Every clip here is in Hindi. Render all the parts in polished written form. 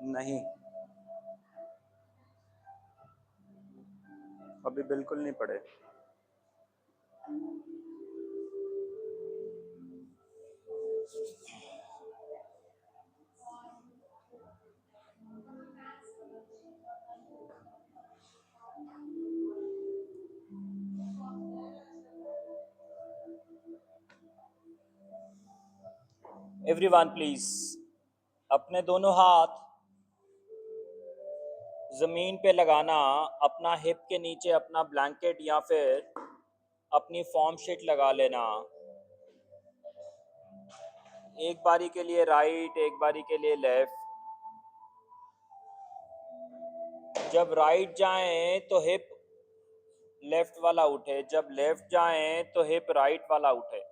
नहीं, अभी बिल्कुल नहीं पड़े। एवरीवन प्लीज अपने दोनों हाथ जमीन पे लगाना, अपना हिप के नीचे अपना ब्लैंकेट या फिर अपनी फॉर्म शीट लगा लेना। एक बारी के लिए राइट, एक बारी के लिए लेफ्ट। जब राइट जाएं तो हिप लेफ्ट वाला उठे, जब लेफ्ट जाएं तो हिप राइट वाला उठे।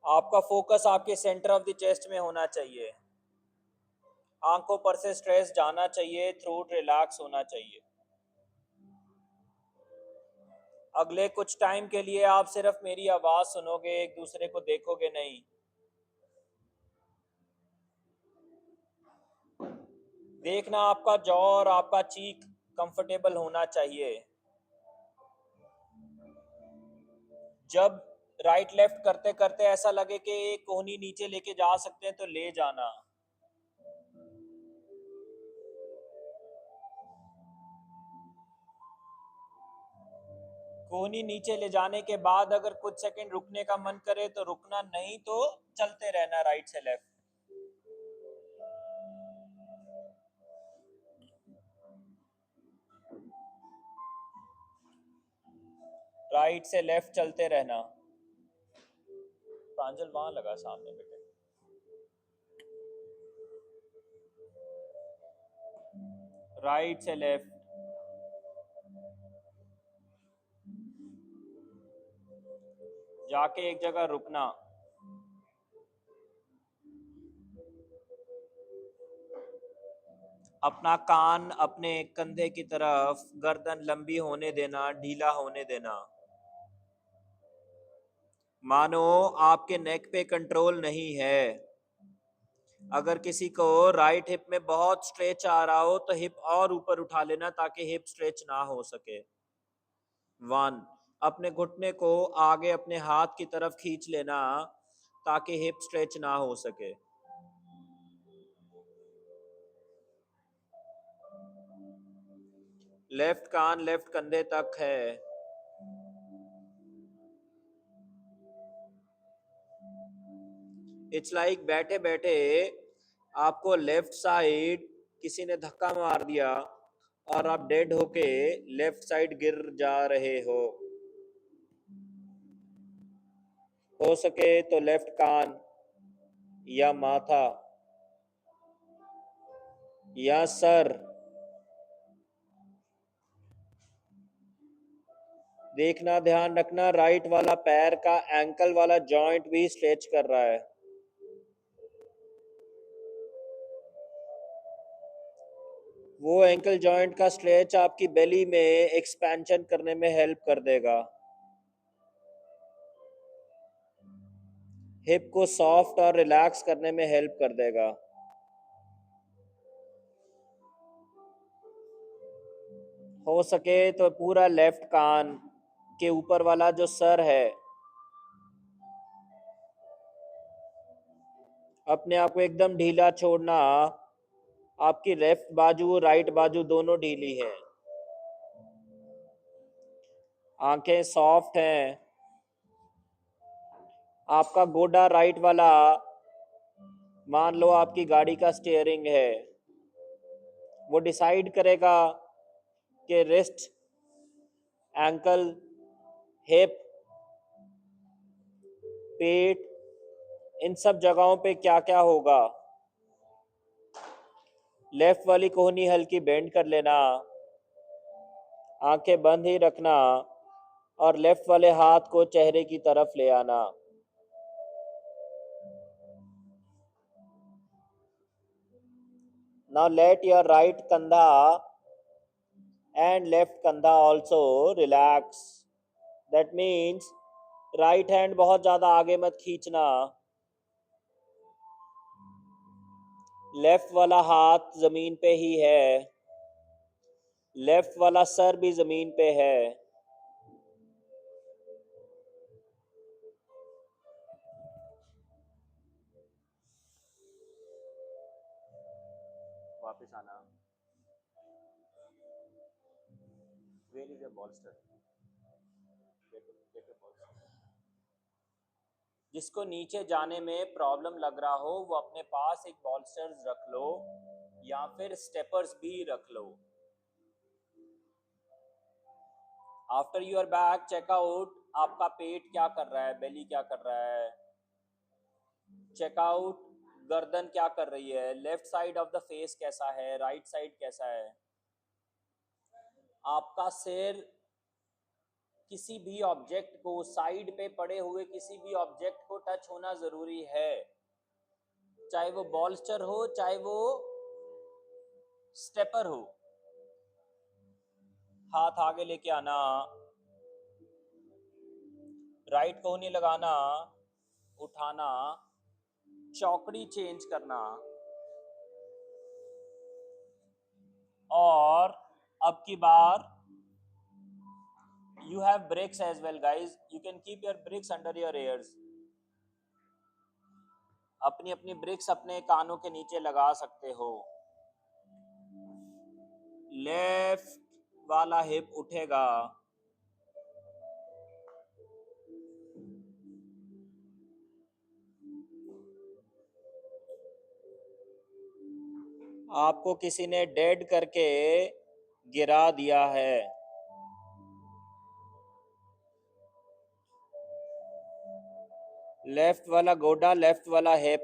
आपका फोकस आपके सेंटर ऑफ द चेस्ट में होना चाहिए। आंखों पर से स्ट्रेस जाना चाहिए, थ्रोट रिलैक्स होना चाहिए। अगले कुछ टाइम के लिए आप सिर्फ मेरी आवाज सुनोगे, एक दूसरे को देखोगे नहीं। देखना आपका जॉ और आपका चीक कंफर्टेबल होना चाहिए। जब राइट लेफ्ट करते करते ऐसा लगे कि एक कोहनी नीचे लेके जा सकते हैं तो ले जाना। कोहनी नीचे ले जाने के बाद अगर कुछ सेकंड रुकने का मन करे तो रुकना, नहीं तो चलते रहना राइट से लेफ्ट। राइट से लेफ्ट चलते रहना। प्रांजल वहां लगा सामने बेटे। राइट से लेफ्ट। जाके एक जगह रुकना। अपना कान अपने कंधे की तरफ, गर्दन लंबी होने देना, ढीला होने देना। मानो आपके नेक पे कंट्रोल नहीं है। अगर किसी को राइट हिप में बहुत स्ट्रेच आ रहा हो तो हिप और ऊपर उठा लेना ताकि हिप स्ट्रेच ना हो सके। 1, अपने घुटने को आगे अपने हाथ की तरफ खींच लेना ताकि हिप स्ट्रेच ना हो सके। लेफ्ट कान लेफ्ट कंधे तक है। इट्स लाइक बैठे बैठे आपको लेफ्ट साइड किसी ने धक्का मार दिया और आप डेड होके लेफ्ट साइड गिर जा रहे हो सके तो लेफ्ट कान या माथा या सर देखना, ध्यान रखना राइट वाला पैर का एंकल वाला जॉइंट भी स्ट्रेच कर रहा है। वो एंकल जॉइंट का स्ट्रेच आपकी बेली में एक्सपेंशन करने में हेल्प कर देगा, हिप को सॉफ्ट और रिलैक्स करने में हेल्प कर देगा। हो सके तो पूरा लेफ्ट कान के ऊपर वाला जो सर है, अपने आप को एकदम ढीला छोड़ना। आपकी लेफ्ट बाजू राइट बाजू दोनों ढीली है। आंखें सॉफ्ट हैं। आपका गोडा राइट वाला मान लो आपकी गाड़ी का स्टीयरिंग है, वो डिसाइड करेगा कि रिस्ट, एंकल, हिप, पेट, इन सब जगहों पे क्या क्या होगा। लेफ्ट वाली कोहनी हल्की बेंड कर लेना, आंखें बंद ही रखना और लेफ्ट वाले हाथ को चेहरे की तरफ ले आना। Now let your right kandha and left kandha also relax. That means right hand बहुत ज्यादा आगे मत खींचना, लेफ्ट वाला हाथ जमीन पे ही है, लेफ्ट वाला सर भी जमीन पे है। वापस आना। Where is your bolster? जिसको नीचे जाने में प्रॉब्लम लग रहा हो वो अपने पास एक बॉल्स्टर्स रख लो या फिर स्टेपर्स भी रख लो। आफ्टर यूर बैक चेकआउट आपका पेट क्या कर रहा है, बेली क्या कर रहा है, चेकआउट गर्दन क्या कर रही है, left side of the face कैसा है, राइट साइड कैसा है। आपका सिर किसी भी ऑब्जेक्ट को, साइड पे पड़े हुए किसी भी ऑब्जेक्ट को टच होना जरूरी है, चाहे वो बॉल्स्टर हो चाहे वो स्टेपर हो। हाथ आगे लेके आना, राइट को नहीं लगाना, उठाना, चौकड़ी चेंज करना। और अब की बार you have bricks as well guys, you can keep your bricks under your ears। अपनी अपनी ब्रिक्स अपने कानों के नीचे लगा सकते हो। लेफ्ट वाला हिप उठेगा, आपको किसी ने डेड करके गिरा दिया है। लेफ्ट वाला गोडा, लेफ्ट वाला हिप।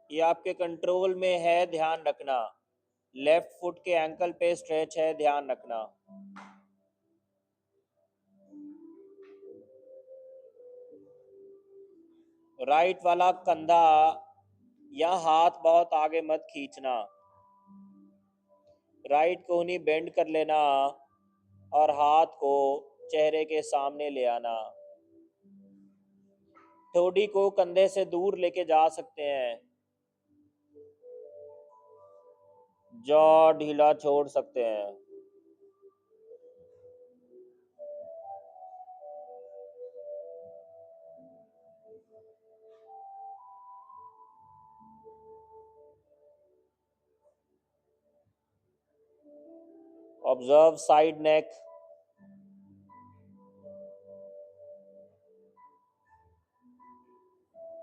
ये आपके कंट्रोल में है, ध्यान रखना। लेफ्ट फुट के एंकल पे स्ट्रेच है, ध्यान रखना। राइट वाला कंधा या हाथ बहुत आगे मत खींचना, राइट कोहनी बेंड कर लेना और हाथ को चेहरे के सामने ले आना। ठोड़ी को कंधे से दूर लेके जा सकते हैं, जॉ ढीला छोड़ सकते हैं। Observe side neck,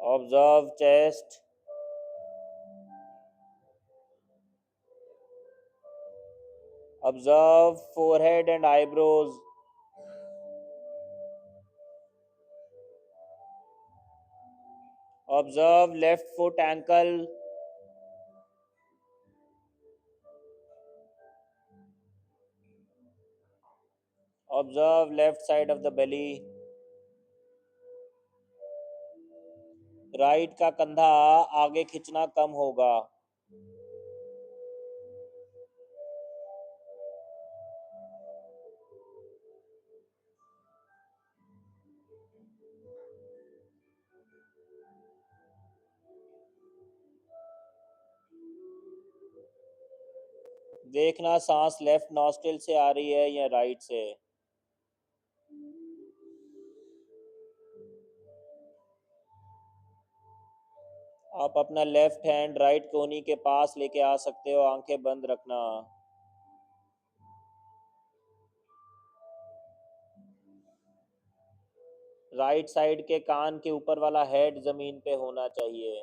observe chest, observe forehead and eyebrows, observe left foot ankle, observe left side of the belly. Right का कंधा आगे खींचना कम होगा। देखना सांस लेफ्ट नॉस्ट्रिल से आ रही है या राइट से। आप अपना लेफ्ट हैंड राइट कोहनी के पास लेके आ सकते हो, आंखें बंद रखना। राइट साइड के कान के ऊपर वाला हेड जमीन पे होना चाहिए।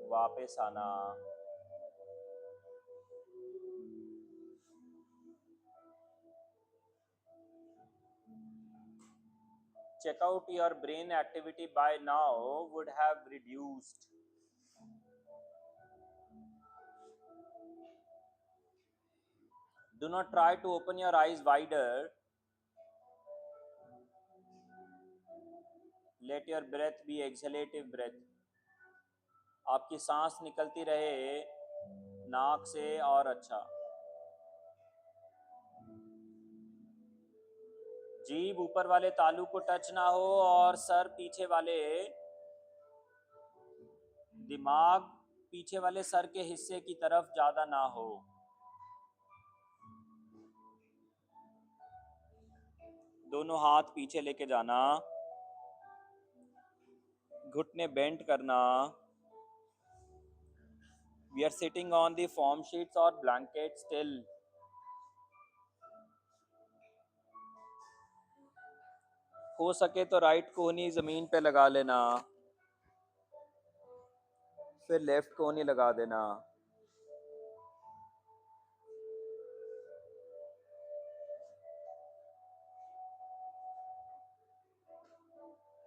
वापस आना। check out your brain activity by now would have reduced. Do not try to open your eyes wider. Let your breath be exhalative breath. आपकी सांस निकलती रहे नाक से और अच्छा। जीभ ऊपर वाले तालू को टच ना हो और सर पीछे वाले दिमाग पीछे वाले सर के हिस्से की तरफ ज्यादा ना हो। दोनों हाथ पीछे लेके जाना, घुटने बेंड करना। We are sitting on the foam sheets or blanket still. हो सके तो राइट कोहनी जमीन पे लगा लेना, फिर लेफ्ट कोहनी लगा देना।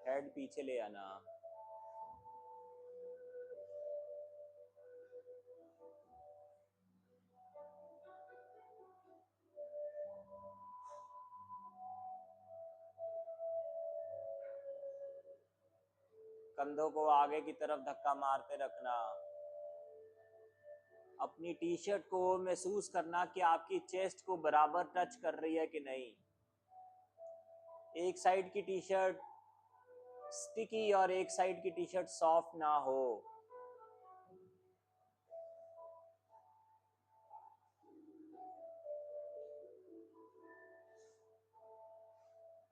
हेड पीछे ले आना। कंधों को आगे की तरफ धक्का मारते रखना। अपनी टी शर्ट को महसूस करना कि आपकी चेस्ट को बराबर टच कर रही है कि नहीं। एक साइड की टी शर्ट स्टिकी और एक साइड की टी शर्ट सॉफ्ट ना हो।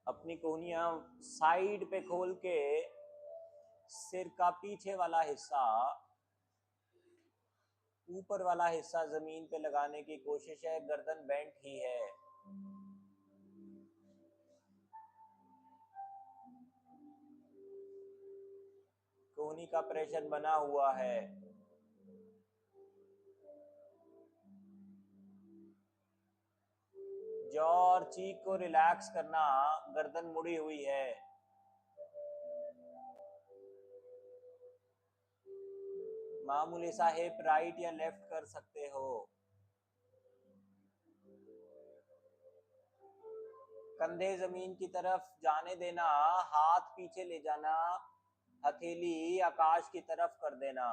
अपनी कोहनियां साइड पे खोल के सिर का पीछे वाला हिस्सा ऊपर वाला हिस्सा जमीन पे लगाने की कोशिश है। गर्दन बेंट ही है। कोहनी का प्रेशर बना हुआ है। जॉ और चीक को रिलैक्स करना, गर्दन मुड़ी हुई है। मामूली सा हिप राइट या लेफ्ट कर सकते हो। कंधे जमीन की तरफ जाने देना, हाथ पीछे ले जाना, हथेली आकाश की तरफ कर देना।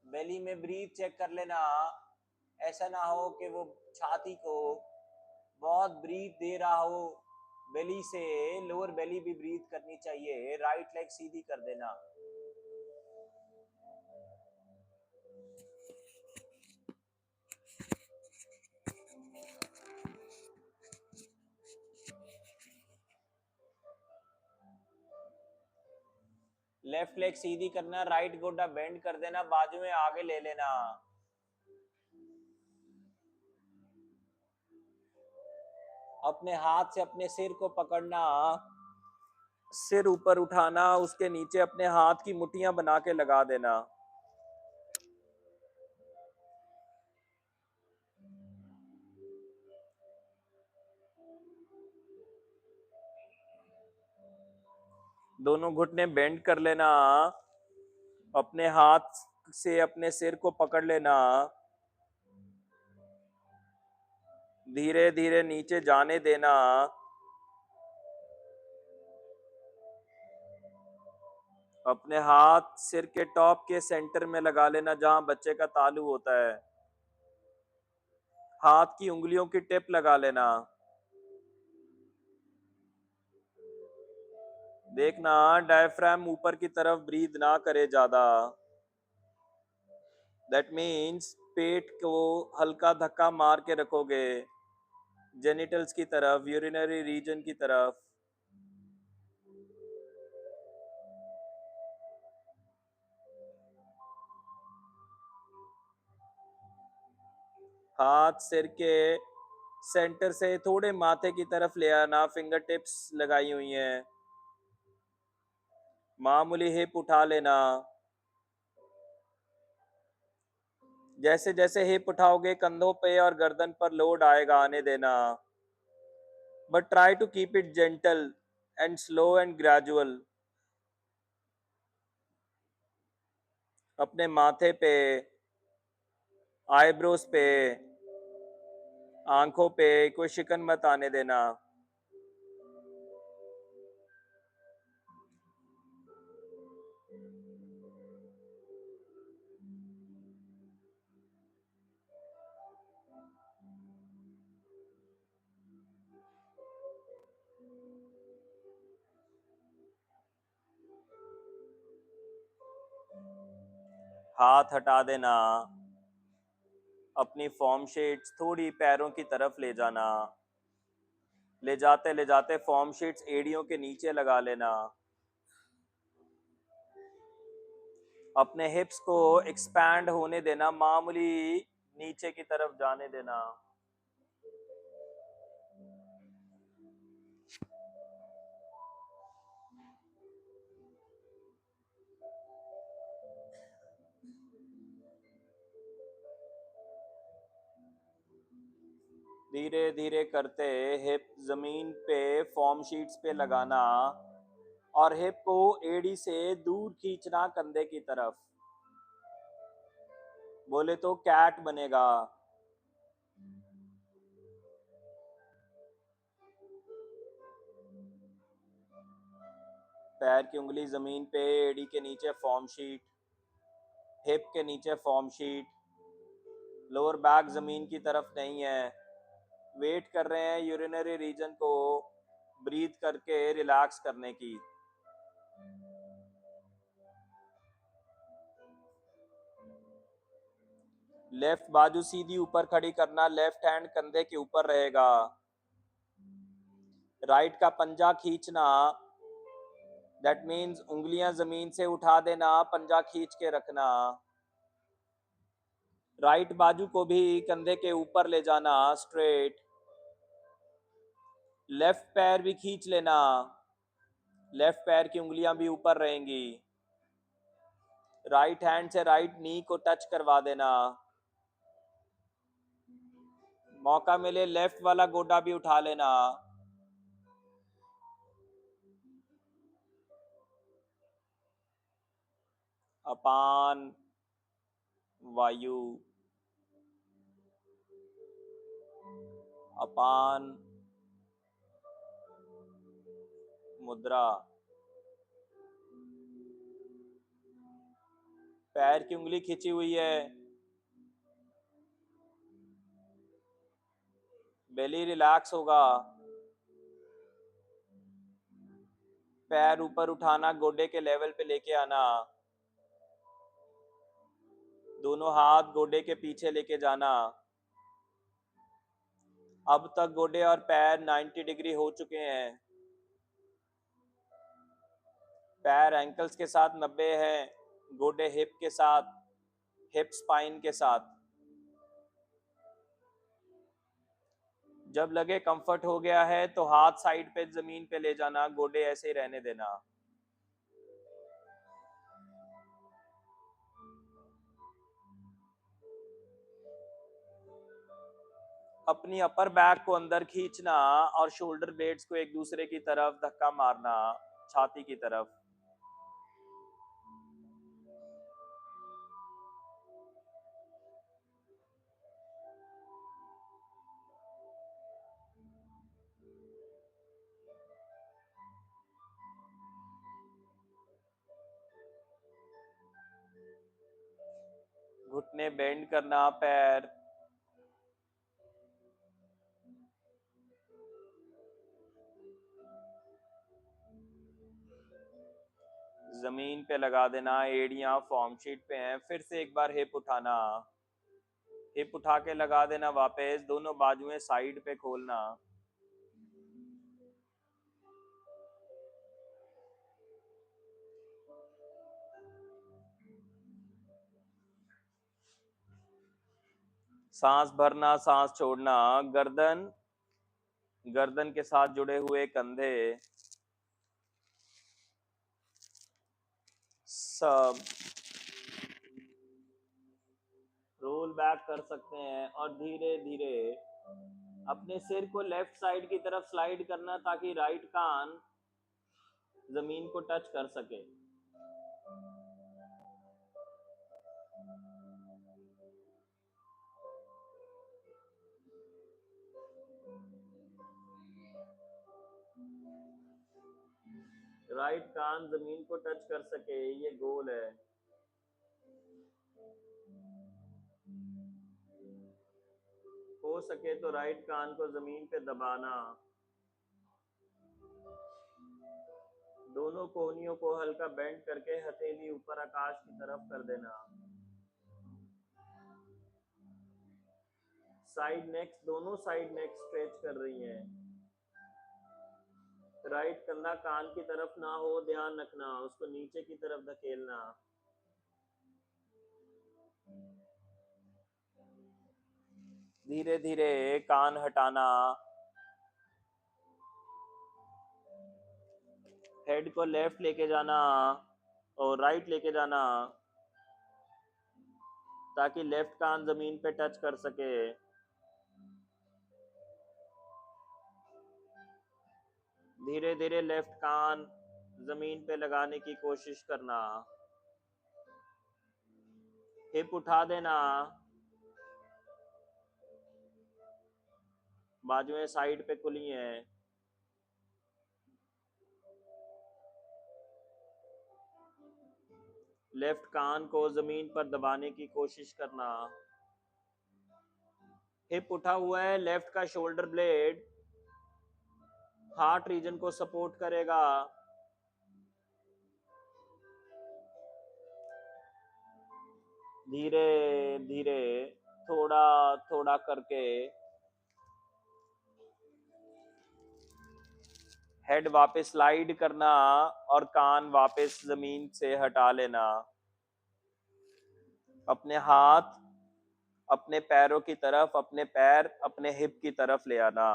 बेली में ब्रीथ चेक कर लेना। ऐसा ना हो कि वो छाती को बहुत ब्रीथ दे रहा हो, बेली से लोअर बेली भी ब्रीथ करनी चाहिए। राइट लेग सीधी कर देना। लेफ्ट लेग सीधी करना, राइट गोडा बेंड कर देना, बाजू में आगे ले लेना। अपने हाथ से अपने सिर को पकड़ना, सिर ऊपर उठाना, उसके नीचे अपने हाथ की मुट्ठियां बना के लगा देना। दोनों घुटने बेंड कर लेना। अपने हाथ से अपने सिर को पकड़ लेना। धीरे धीरे नीचे जाने देना। अपने हाथ सिर के टॉप के सेंटर में लगा लेना, जहां बच्चे का तालू होता है। हाथ की उंगलियों की टिप लगा लेना। देखना डायफ्राम ऊपर की तरफ ब्रीद ना करे ज्यादा। दैट मीन्स पेट को हल्का धक्का मार के रखोगे जेनिटल्स की तरफ, यूरिनरी रीजन की तरफ। हाथ सिर के सेंटर से थोड़े माथे की तरफ ले आना, फिंगर टिप्स लगाई हुई हैं। मामूली हिप उठा लेना। जैसे जैसे हिप उठाओगे कंधों पे और गर्दन पर लोड आएगा, आने देना, but try to keep it gentle and slow and gradual. अपने माथे पे, आईब्रोज पे, आंखों पे कोई शिकन मत आने देना। हाथ हटा देना, अपनी फॉर्म शीट्स थोड़ी पैरों की तरफ ले जाना, ले जाते फॉर्म शीट्स एड़ियों के नीचे लगा लेना। अपने हिप्स को एक्सपैंड होने देना, मामूली नीचे की तरफ जाने देना। धीरे धीरे करते हिप जमीन पे फॉर्म शीट्स पे लगाना और हिप को एड़ी से दूर खींचना कंधे की तरफ। बोले तो कैट बनेगा। पैर की उंगली जमीन पे, एड़ी के नीचे फॉर्म शीट, हिप के नीचे फॉर्म शीट, लोअर बैक जमीन की तरफ नहीं है। वेट कर रहे हैं यूरिनरी रीजन को ब्रीथ करके रिलैक्स करने की। लेफ्ट बाजू सीधी ऊपर खड़ी करना, लेफ्ट हैंड कंधे के ऊपर रहेगा। राइट का पंजा खींचना, दैट मीन्स उंगलियां जमीन से उठा देना, पंजा खींच के रखना। राइट बाजू को भी कंधे के ऊपर ले जाना, स्ट्रेट। लेफ्ट पैर भी खींच लेना, लेफ्ट पैर की उंगलियां भी ऊपर रहेंगी। राइट हैंड से राइट नी को टच करवा देना। मौका मिले लेफ्ट वाला गोडा भी उठा लेना। अपान वायु, अपान मुद्रा। पैर की उंगली खींची हुई है, बेली रिलैक्स होगा। पैर ऊपर उठाना, गोडे के लेवल पे लेके आना। दोनों हाथ गोडे के पीछे लेके जाना। अब तक गोडे और पैर 90 डिग्री हो चुके हैं। पैर एंकल्स के साथ 90 है, गोडे हिप के साथ, हिप स्पाइन के साथ। जब लगे कंफर्ट हो गया है तो हाथ साइड पे जमीन पे ले जाना, गोडे ऐसे ही रहने देना। अपनी अपर बैक को अंदर खींचना और शोल्डर ब्लेड्स को एक दूसरे की तरफ धक्का मारना, छाती की तरफ। घुटने बेंड करना, पैर जमीन पे लगा देना, एड़ियां फॉर्म शीट पे हैं। फिर से एक बार हिप उठाना, हिप उठा के लगा देना वापस, दोनों बाजुएं साइड पे खोलना। सांस भरना, सांस छोड़ना, गर्दन, गर्दन के साथ जुड़े हुए कंधे सब रोल बैक कर सकते हैं और धीरे धीरे अपने सिर को लेफ्ट साइड की तरफ स्लाइड करना ताकि राइट कान जमीन को टच कर सके। राइट कान जमीन को टच कर सके, ये गोल है। हो सके तो राइट कान को जमीन पे दबाना। दोनों कोहनियों को हल्का बेंड करके हथेली ऊपर आकाश की तरफ कर देना। साइड नेक्स, दोनों साइड नेक स्ट्रेच कर रही हैं। राइट कंधा कान की तरफ ना हो, ध्यान रखना, उसको नीचे की तरफ धकेलना। धीरे धीरे कान हटाना, हेड को लेफ्ट लेके जाना और राइट लेके जाना ताकि लेफ्ट कान जमीन पे टच कर सके। धीरे धीरे लेफ्ट कान जमीन पे लगाने की कोशिश करना। हिप उठा देना, बाजुएं साइड पे खुली हैं। लेफ्ट कान को जमीन पर दबाने की कोशिश करना। हिप उठा हुआ है, लेफ्ट का शोल्डर ब्लेड हार्ट रीजन को सपोर्ट करेगा। धीरे धीरे थोड़ा थोड़ा करके हेड वापस स्लाइड करना और कान वापस जमीन से हटा लेना। अपने हाथ अपने पैरों की तरफ, अपने पैर अपने हिप की तरफ ले आना।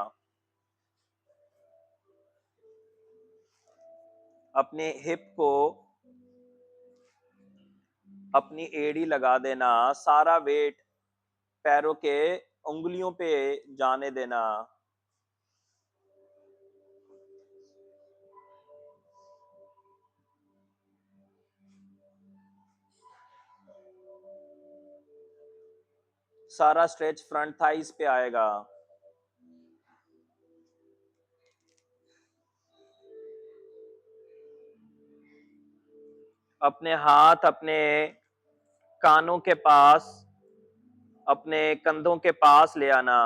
अपने हिप को अपनी एड़ी लगा देना, सारा वेट पैरों के उंगलियों पे जाने देना। सारा स्ट्रेच फ्रंट थाइस पे आएगा। अपने हाथ अपने कानों के पास, अपने कंधों के पास ले आना।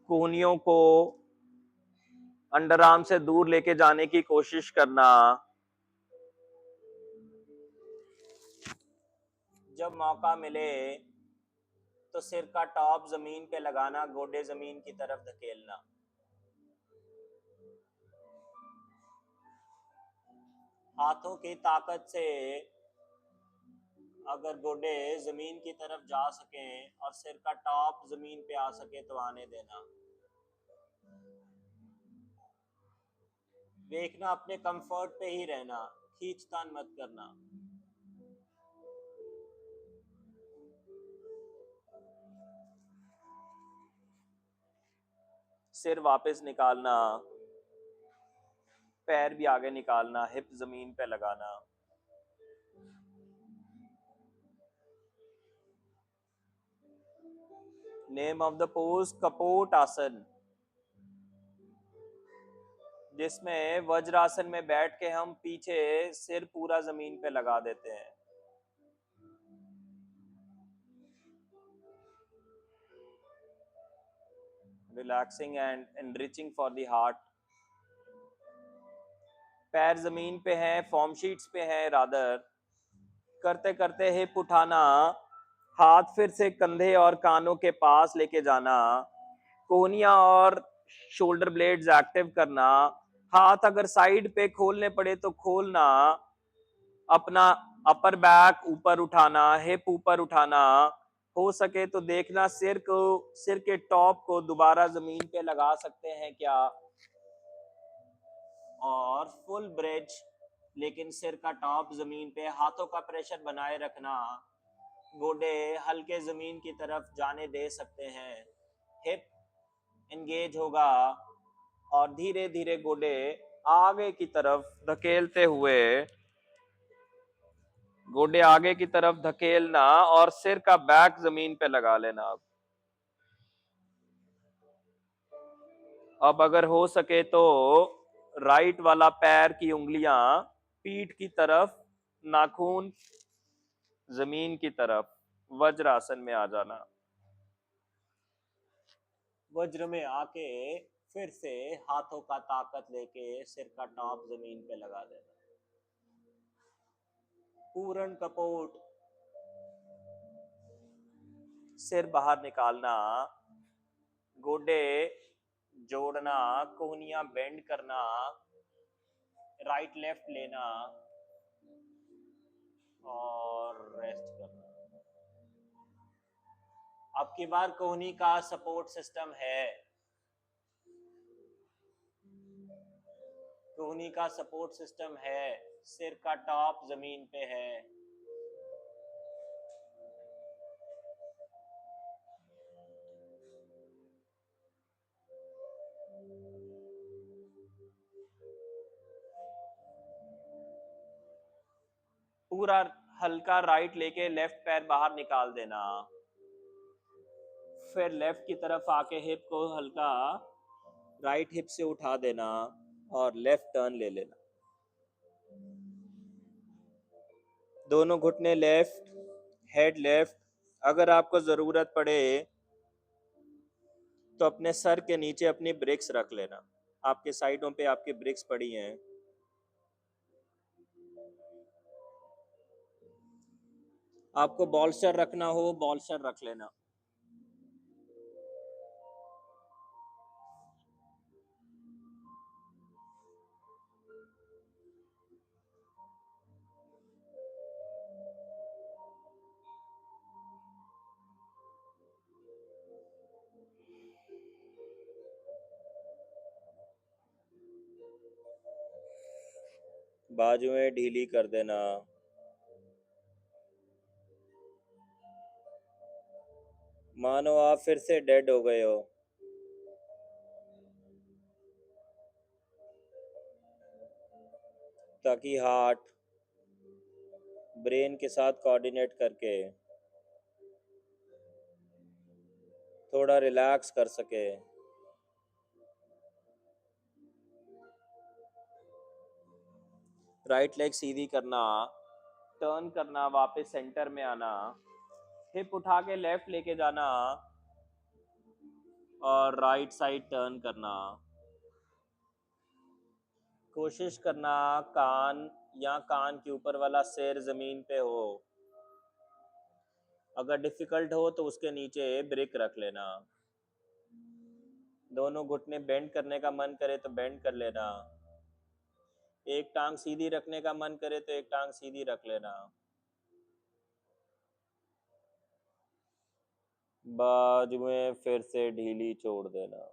कोहनियों को अंडर आर्म से दूर लेके जाने की कोशिश करना। जब मौका मिले तो सिर का टॉप जमीन पे लगाना, गोडे जमीन की तरफ धकेलना। हाथों की ताकत से अगर गोडे जमीन की तरफ जा सकें और सिर का टॉप जमीन पे आ सके तो आने देना। देखना अपने कंफर्ट पे ही रहना, खींचतान मत करना। सिर वापस निकालना, पैर भी आगे निकालना, हिप जमीन पे लगाना। नेम ऑफ द पोज कपोट आसन, जिसमें वज्रासन में बैठ के हम पीछे सिर पूरा जमीन पे लगा देते हैं। Relaxing and enriching for the heart. पैर जमीन पे हैं, फॉर्म शीट्स पे हैं रादर। करते करते हिप उठाना, हाथ फिर से कंधे और कानों के पास लेके जाना, कोहनियां और शोल्डर ब्लेड्स एक्टिव करना। हाथ अगर साइड पे खोलने पड़े तो खोलना। अपना अपर बैक ऊपर उठाना, हिप ऊपर उठाना। हो सके तो देखना सिर को, सिर के टॉप को दोबारा जमीन पे लगा सकते हैं क्या। और फुल ब्रिज लेकिन सिर का टॉप जमीन पे, हाथों का प्रेशर बनाए रखना, गोडे हल्के जमीन की तरफ जाने दे सकते हैं, हिप एंगेज होगा और धीरे धीरे गोडे आगे की तरफ धकेलते हुए, गोडे आगे की तरफ धकेलना और सिर का बैक जमीन पे लगा लेना। अब अगर हो सके तो राइट वाला पैर की उंगलियां पीठ की तरफ, नाखून जमीन की तरफ, वज्रासन में आ जाना। वज्र में आके फिर से हाथों का ताकत लेके सिर का टॉप जमीन पे लगा देना। पूर्ण कपोट, सिर बाहर निकालना, गोडे जोड़ना, कोहनियां बेंड करना, राइट लेफ्ट लेना और रेस्ट करना। अब की बार कोहनी का सपोर्ट सिस्टम है, कोहनी का सपोर्ट सिस्टम है, सिर का टॉप जमीन पे है। पूरा हल्का राइट लेके लेफ्ट पैर बाहर निकाल देना, फिर लेफ्ट की तरफ आके हिप को हल्का राइट हिप से उठा देना और लेफ्ट टर्न ले लेना। दोनों घुटने लेफ्ट, हेड लेफ्ट। अगर आपको जरूरत पड़े तो अपने सर के नीचे अपनी ब्रिक्स रख लेना, आपके साइडों पे आपकी ब्रिक्स पड़ी हैं। आपको बॉल्स्टर रखना हो बॉल्स्टर रख लेना। बाजुएं ढीली कर देना। मानो आप फिर से डेड हो गए हो, ताकि हार्ट ब्रेन के साथ कोऑर्डिनेट करके थोड़ा रिलैक्स कर सके। राइट लेग सीधी करना, टर्न करना, वापस सेंटर में आना, हिप उठा के लेफ्ट लेके जाना और राइट साइड टर्न करना। कोशिश करना कान या कान के ऊपर वाला सिर जमीन पे हो। अगर डिफिकल्ट हो तो उसके नीचे ब्रिक रख लेना। दोनों घुटने बेंड करने का मन करे तो बेंड कर लेना। एक टांग सीधी रखने का मन करे तो एक टांग सीधी रख लेना। बाजुएं फिर से ढीली छोड़ देना।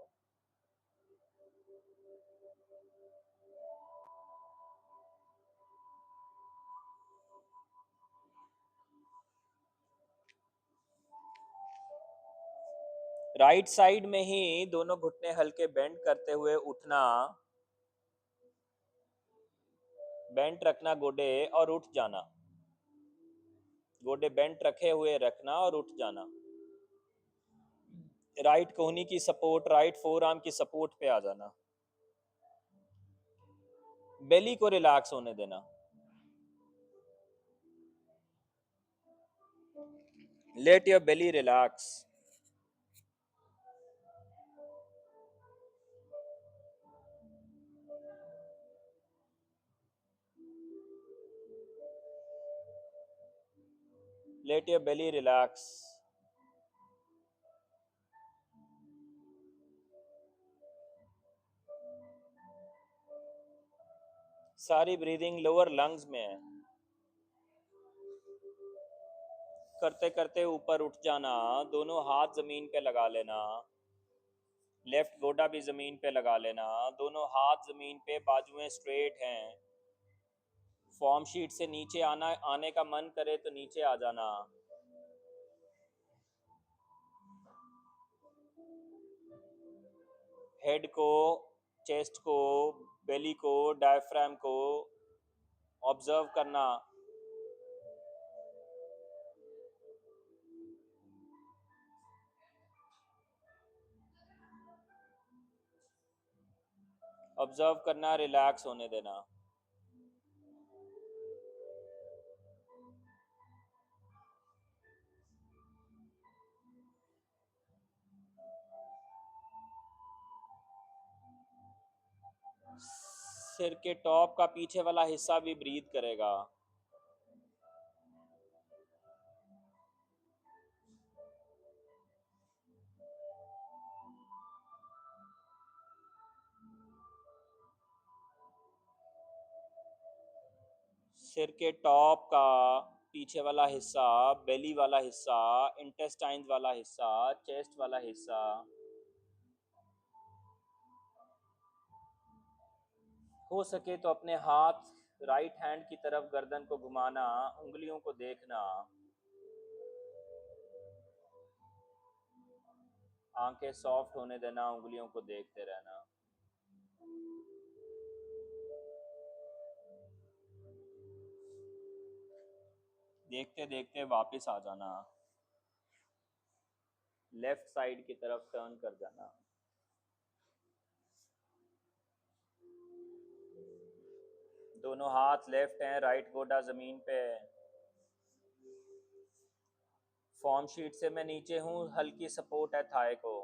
राइट साइड में ही दोनों घुटने हल्के बेंड करते हुए उठना, बेंट रखना गोडे और उठ जाना। गोडे बेंट रखे हुए रखना और उठ जाना। राइट कोहनी की सपोर्ट, राइट फोर आर्म की सपोर्ट पे आ जाना। बेली को रिलैक्स होने देना। Let your belly relax. Let your belly relax. सारी ब्रीदिंग लोअर लंग्स में है। करते करते ऊपर उठ जाना, दोनों हाथ जमीन पे लगा लेना, लेफ्ट गोडा भी जमीन पे लगा लेना, दोनों हाथ जमीन पे, बाजुएं स्ट्रेट हैं। फॉर्म शीट से नीचे आने का मन करे तो नीचे आ जाना। हेड को, चेस्ट को, बेली को, डायफ्राम को ऑब्जर्व करना। ऑब्जर्व करना, रिलैक्स होने देना। सिर के टॉप का पीछे वाला हिस्सा भी ब्रीथ करेगा। सिर के टॉप का पीछे वाला हिस्सा, बेली वाला हिस्सा, इंटेस्टाइन्स वाला हिस्सा, चेस्ट वाला हिस्सा। हो सके तो अपने हाथ राइट हैंड की तरफ गर्दन को घुमाना, उंगलियों को देखना। आंखें सॉफ्ट होने देना, उंगलियों को देखते रहना। देखते देखते वापस आ जाना। लेफ्ट साइड की तरफ टर्न कर जाना। दोनों हाथ लेफ्ट हैं, राइट गोडा जमीन पे है। फॉर्म शीट से मैं नीचे हूँ, हल्की सपोर्ट है थाई को।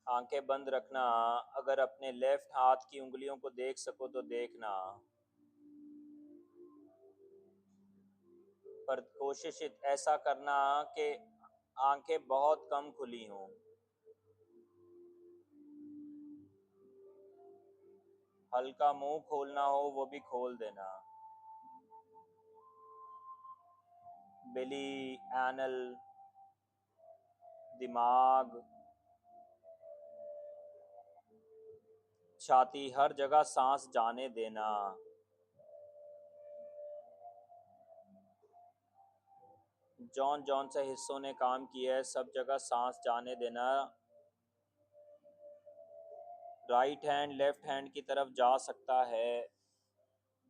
आंखें बंद रखना। अगर अपने लेफ्ट हाथ की उंगलियों को देख सको तो देखना, पर कोशिश ऐसा करना कि आंखें बहुत कम खुली हों। हल्का मुंह खोलना हो वो भी खोल देना। बेली, एनल, दिमाग, छाती, हर जगह सांस जाने देना। जौन जौन से हिस्सों ने काम किया है सब जगह सांस जाने देना। राइट हैंड लेफ्ट हैंड की तरफ जा सकता है,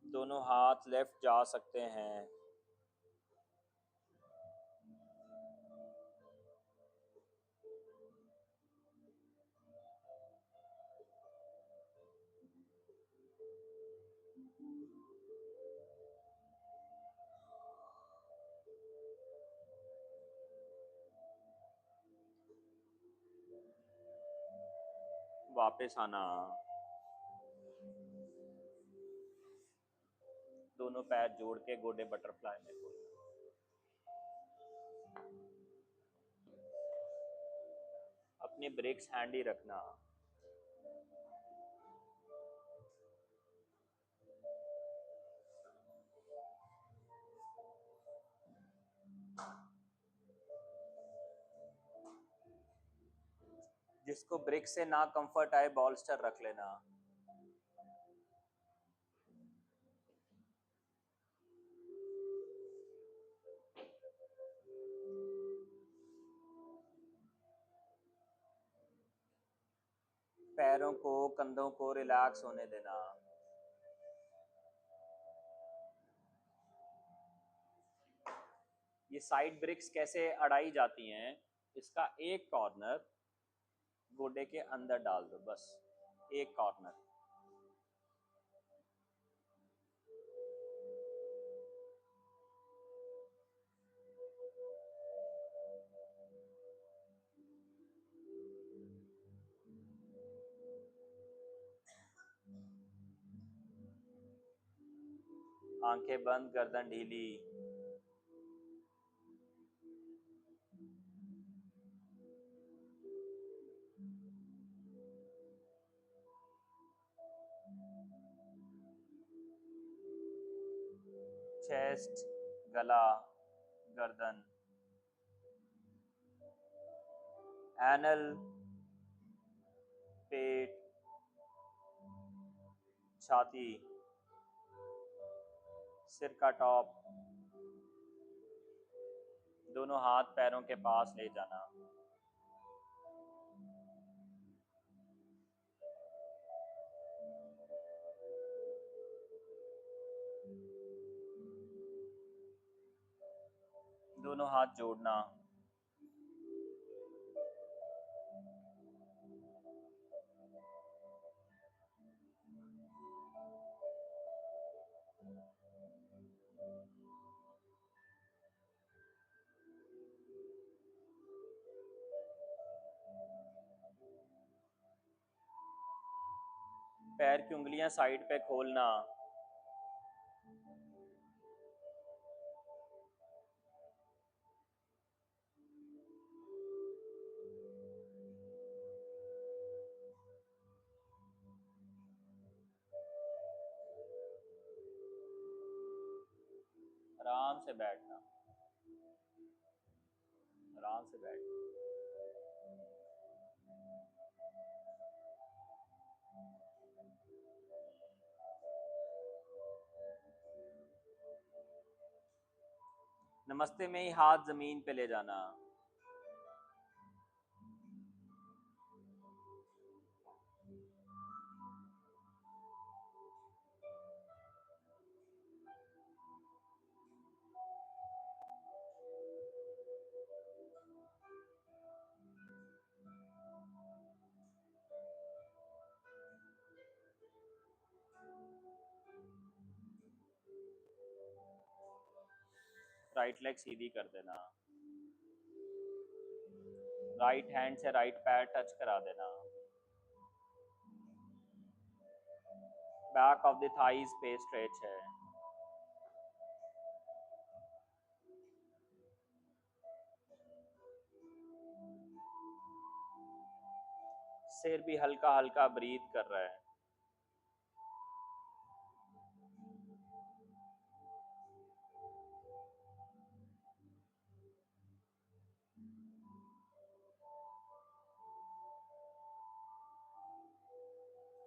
दोनों हाथ लेफ्ट जा सकते हैं। वापस आना। दोनों पैर जोड़ के गोडे बटरफ्लाई में खोलना। अपने ब्रेक्स हैंडी रखना। जिसको ब्रेक से ना कंफर्ट आए बॉल्स्टर रख लेना। पैरों को, कंधों को रिलैक्स होने देना। ये साइड ब्रिक्स कैसे अड़ाई जाती हैं, इसका एक कॉर्नर गोडे के अंदर डाल दो, बस एक कॉर्नर। आंखें बंद, गर्दन ढीली। चेस्ट, गला, गर्दन। एनल, पेट, छाती, सिर का टॉप। दोनों हाथ पैरों के पास ले जाना। दोनों हाथ जोड़ना। पैर की उंगलियां साइड पे खोलना। आराम से बैठना। आराम से बैठ। नमस्ते में ही हाथ जमीन पे ले जाना। राइट लेग सीधी कर देना। राइट हैंड से राइट पैर टच करा देना। बैक ऑफ द थाइज पे स्ट्रेच है। सिर भी हल्का हल्का ब्रीथ कर रहा है।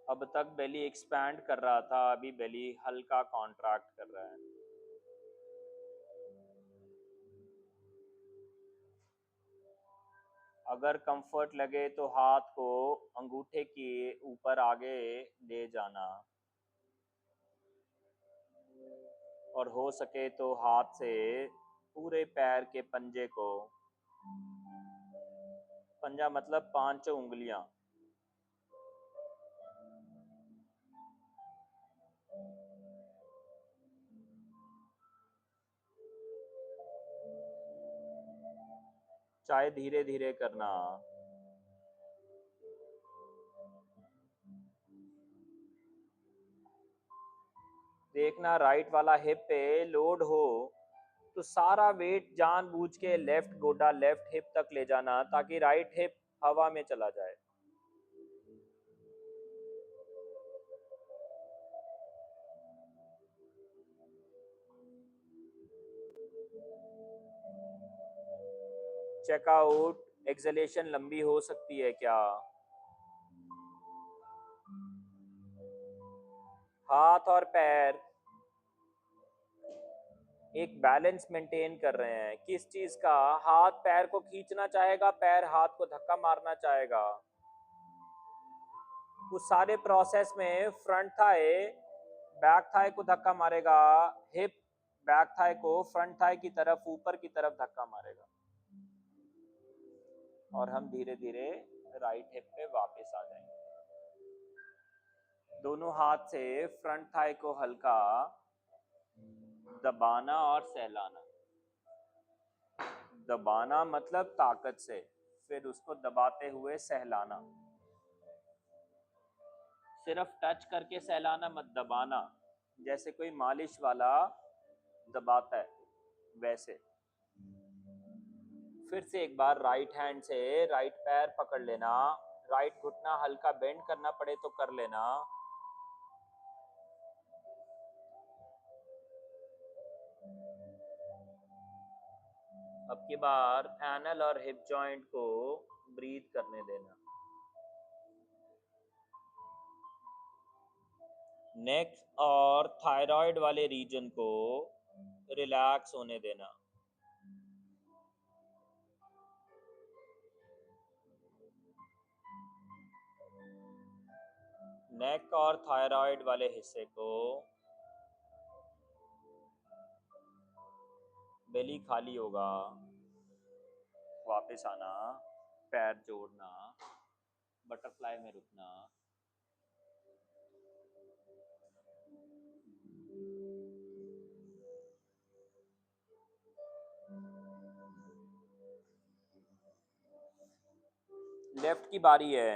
अब तक बेली एक्सपैंड कर रहा था, अभी बेली हल्का कॉन्ट्रैक्ट कर रहा है। अगर कंफर्ट लगे तो हाथ को अंगूठे के ऊपर आगे ले जाना, और हो सके तो हाथ से पूरे पैर के पंजे को, पंजा मतलब पांचों उंगलियां, चाहे धीरे धीरे करना। देखना राइट वाला हिप पे लोड हो तो सारा वेट जानबूझ के लेफ्ट गोडा, लेफ्ट हिप तक ले जाना, ताकि राइट हिप हवा में चला जाए। चेकआउट, एक्सलेशन लंबी हो सकती है क्या? हाथ और पैर एक बैलेंस मेंटेन कर रहे हैं। किस चीज का? हाथ पैर को खींचना चाहेगा, पैर हाथ को धक्का मारना चाहेगा। उस सारे प्रोसेस में फ्रंट थाई बैक थाई को धक्का मारेगा, हिप बैक थाई को फ्रंट थाई की तरफ, ऊपर की तरफ धक्का मारेगा, और हम धीरे धीरे राइट हिप पे वापस आ जाएंगे। दोनों हाथ से फ्रंट थाई को हल्का दबाना और सहलाना। दबाना मतलब ताकत से, फिर उसको दबाते हुए सहलाना। सिर्फ टच करके सहलाना, मत दबाना। जैसे कोई मालिश वाला दबाता है वैसे। फिर से एक बार राइट हैंड से राइट पैर पकड़ लेना, राइट घुटना हल्का बेंड करना पड़े तो कर लेना। अब की बार एनल और हिप जॉइंट को ब्रीथ करने देना। नेक और थायराइड वाले रीजन को रिलैक्स होने देना। नेक और थायराइड वाले हिस्से को, बेली खाली होगा, वापस आना, पैर जोड़ना, बटरफ्लाई में रुकना। लेफ्ट की बारी है।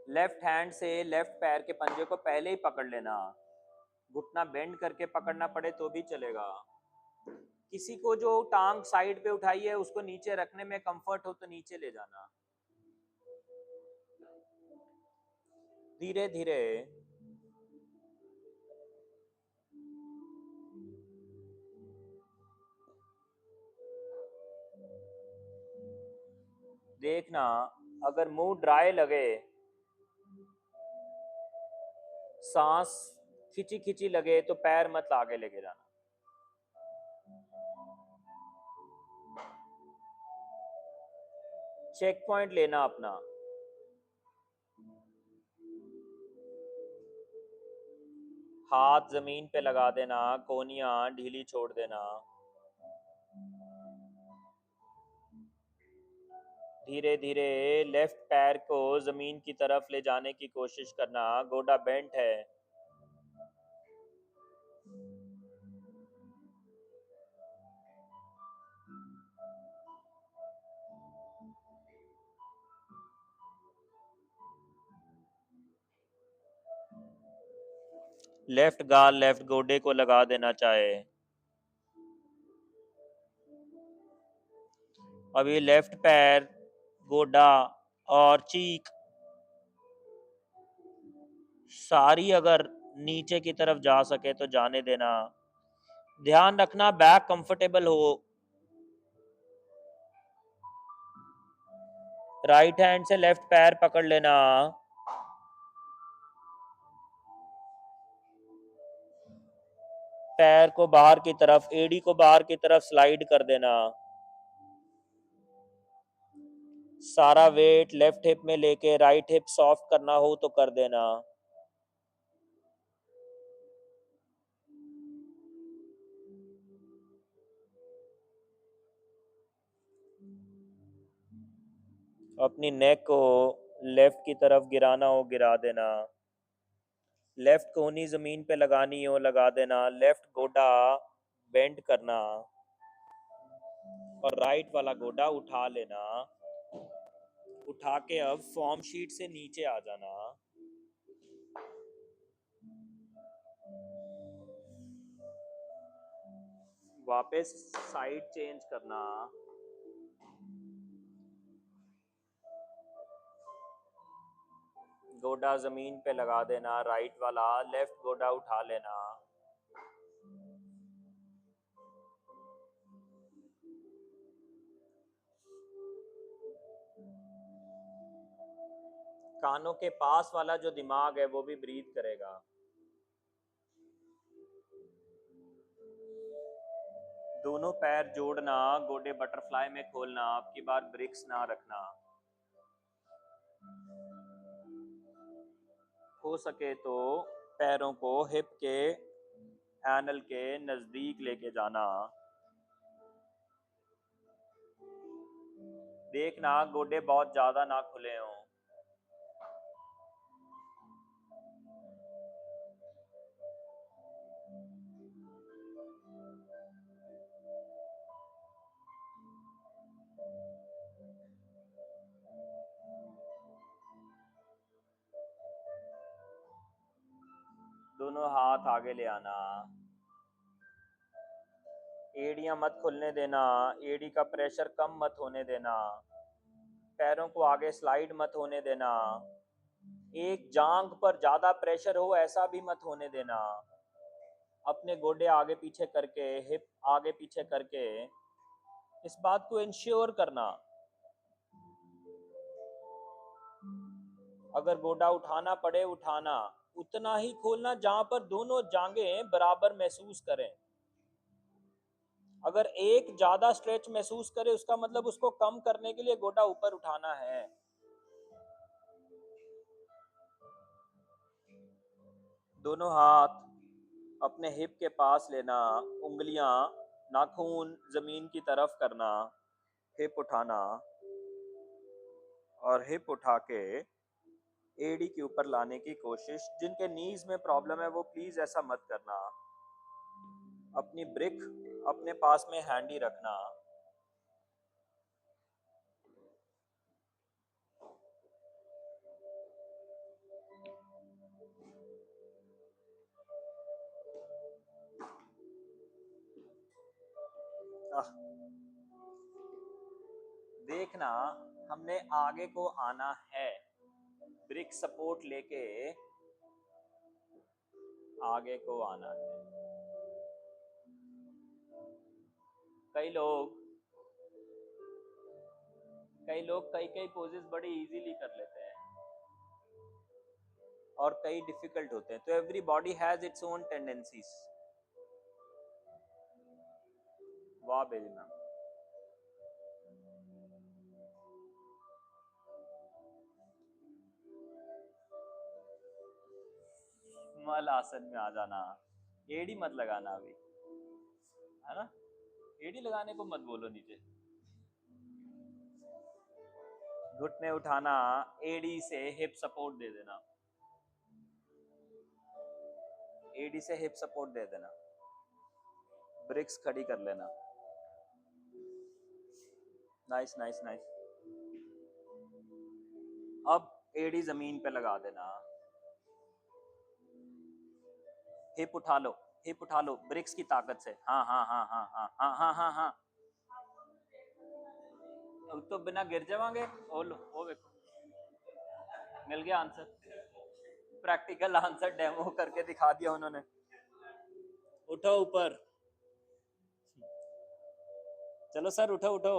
लेफ्ट हैंड से लेफ्ट पैर के पंजे को पहले ही पकड़ लेना, घुटना बेंड करके पकड़ना पड़े तो भी चलेगा। किसी को जो टांग साइड पे उठाई है उसको नीचे रखने में कंफर्ट हो तो नीचे ले जाना। धीरे धीरे। देखना अगर मुंह ड्राई लगे, सांस खिंची खिंची लगे तो पैर मत आगे लेके जाना। चेक पॉइंट लेना अपना। हाथ जमीन पे लगा देना, कोहनियां ढीली छोड़ देना। धीरे धीरे लेफ्ट पैर को जमीन की तरफ ले जाने की कोशिश करना, गोडा बेंट है। लेफ्ट गाल लेफ्ट गोडे को लगा देना चाहे। अभी लेफ्ट पैर, गोडा और चीक सारी अगर नीचे की तरफ जा सके तो जाने देना। ध्यान रखना बैक कंफर्टेबल हो। राइट हैंड से लेफ्ट पैर पकड़ लेना, पैर को बाहर की तरफ, एड़ी को बाहर की तरफ स्लाइड कर देना। सारा वेट लेफ्ट हिप में लेके राइट हिप सॉफ्ट करना हो तो कर देना। अपनी नेक को लेफ्ट की तरफ गिराना हो गिरा देना। लेफ्ट कोहनी जमीन पे लगानी हो लगा देना। लेफ्ट गोडा बेंड करना और राइट वाला गोडा उठा लेना। उठा के अब फॉर्म शीट से नीचे आ जाना। वापस साइड चेंज करना। गोडा जमीन पे लगा देना, राइट वाला लेफ्ट गोडा उठा लेना। कानों के पास वाला जो दिमाग है वो भी ब्रीथ करेगा। दोनों पैर जोड़ना, गोडे बटरफ्लाई में खोलना, आपकी बार ब्रिक्स ना रखना। हो सके तो पैरों को हिप के एनल के नजदीक लेके जाना। देखना गोडे बहुत ज्यादा ना खुले हों। दोनों हाथ आगे ले आना, एड़ियां मत खुलने देना, एड़ी का प्रेशर कम मत होने देना, पैरों को आगे स्लाइड मत होने देना, एक जांग पर ज्यादा प्रेशर हो ऐसा भी मत होने देना। अपने गोडे आगे पीछे करके, हिप आगे पीछे करके इस बात को इंश्योर करना। अगर गोडा उठाना पड़े उठाना, उतना ही खोलना जहां पर दोनों जांघें बराबर महसूस करें। अगर एक ज्यादा स्ट्रेच महसूस करे उसका मतलब उसको कम करने के लिए गोडा ऊपर उठाना है। दोनों हाथ अपने हिप के पास लेना, उंगलियां नाखून जमीन की तरफ करना, हिप उठाना और हिप उठा के एडी के ऊपर लाने की कोशिश। जिनके नीज में प्रॉब्लम है वो प्लीज ऐसा मत करना। अपनी ब्रिक अपने पास में हैंडी रखना। देखना, हमने आगे को आना है, ब्रिक सपोर्ट लेके आगे को आना है। कई लोग कई कई पोजेस बड़े इजीली कर लेते हैं और कई डिफिकल्ट होते हैं, तो every body has its own tendencies. वाह बेबी मैम। मल आसन में आ जाना, एड़ी मत लगाना अभी, है ना, एड़ी लगाने को मत बोलो नीचे। घुटने उठाना, एड़ी से हिप सपोर्ट दे देना, एडी से हिप सपोर्ट दे देना, ब्रिक्स खड़ी कर लेना। Nice nice nice. अब एडी जमीन पे लगा देना, हिप उठा लो, हिप उठा लो ब्रिक्स की ताकत से। हाँ हाँ हाँ हाँ हाँ हाँ हाँ हाँ हाँ। तो बिना गिर जावांगे। ओ लो, ओ देखो मिल गया आंसर, प्रैक्टिकल आंसर डेमो करके दिखा दिया उन्होंने। उठो ऊपर, चलो सर उठो उठो,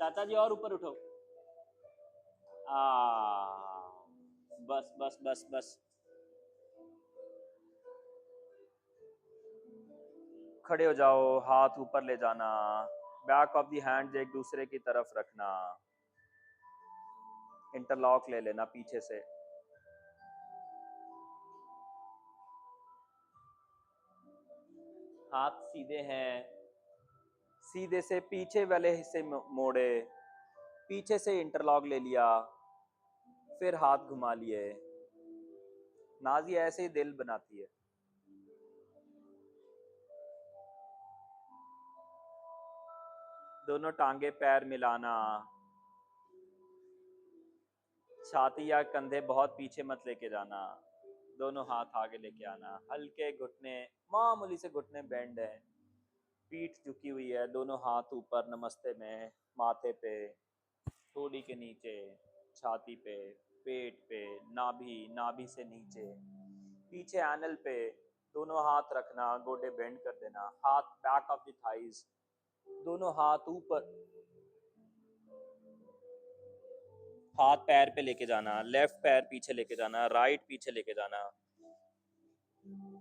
चाचा जी और ऊपर उठो। आ बस बस बस बस। खड़े हो जाओ, हाथ ऊपर ले जाना, बैक ऑफ दी हैंड्स एक दूसरे की तरफ रखना, इंटरलॉक ले लेना पीछे से। हाथ सीधे हैं, सीधे से पीछे वाले हिस्से मोड़े, पीछे से इंटरलॉक ले लिया, फिर हाथ घुमा लिए। नाजी ऐसे ही दिल बनाती है। दोनों टांगे पैर मिलाना, छाती या कंधे बहुत पीछे मत लेके जाना, दोनों हाथ आगे लेके आना, हल्के घुटने, मामूली से घुटने बेंड है, पीठ झुकी हुई है, दोनों हाथ ऊपर नमस्ते में, माथे पे, ठोड़ी के नीचे, छाती पे, पेट पे, नाभि, नाभि से नीचे, पीछे एनल पे दोनों हाथ रखना, गोडे बेंड कर देना, हाथ बैक ऑफ द थाइज, दोनों हाथ ऊपर, हाथ पैर पे लेके जाना, लेफ्ट पैर पीछे लेके जाना, राइट पीछे लेके जाना,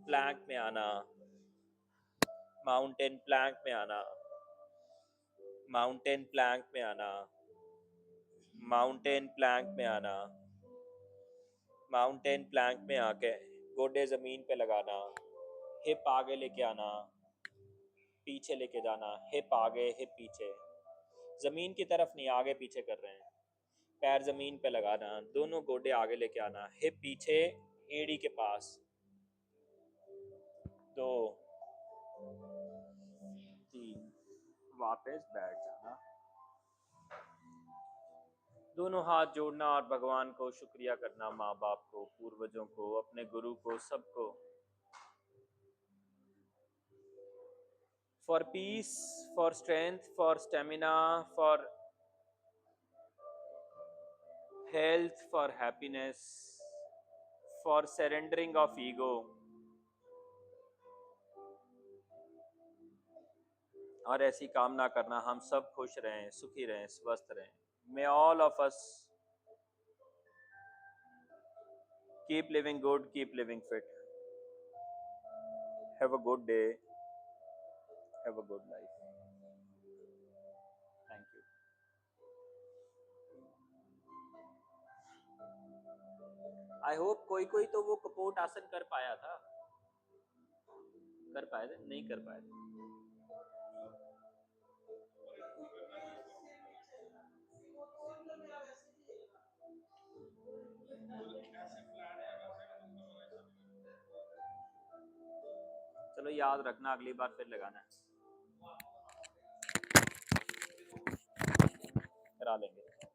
प्लैंक में आना, माउंटेन प्लैंक में आना, माउंटेन प्लैंक में आना, माउंटेन प्लैंक में आना, माउंटेन प्लैंक में आके गोडे जमीन पे लगाना, हिप आगे लेके आना, पीछे लेके जाना, हिप आगे हिप पीछे, जमीन की तरफ नहीं आगे पीछे कर रहे हैं, पैर जमीन पे लगाना, दोनों गोडे आगे लेके आना, हिप पीछे एड़ी के पास, 2 3, वापस बैठ जाना। दोनों हाथ जोड़ना और भगवान को शुक्रिया करना, माँ बाप को, पूर्वजों को, अपने गुरु को, सबको। For piece, for strength, for stamina, for health, for happiness, for surrendering of ego. और ऐसी कामना करना हम सब खुश रहें, सुखी रहें, स्वस्थ रहें। May all of us keep living good, keep living fit. Have a good day. Have a good life. Thank you. I hope कोई कोई तो वो कपोट आसन कर पाया था। कर पाए थे? नहीं कर पाए थे। चलो याद रखना, अगली बार फिर लगाना, करा लेंगे।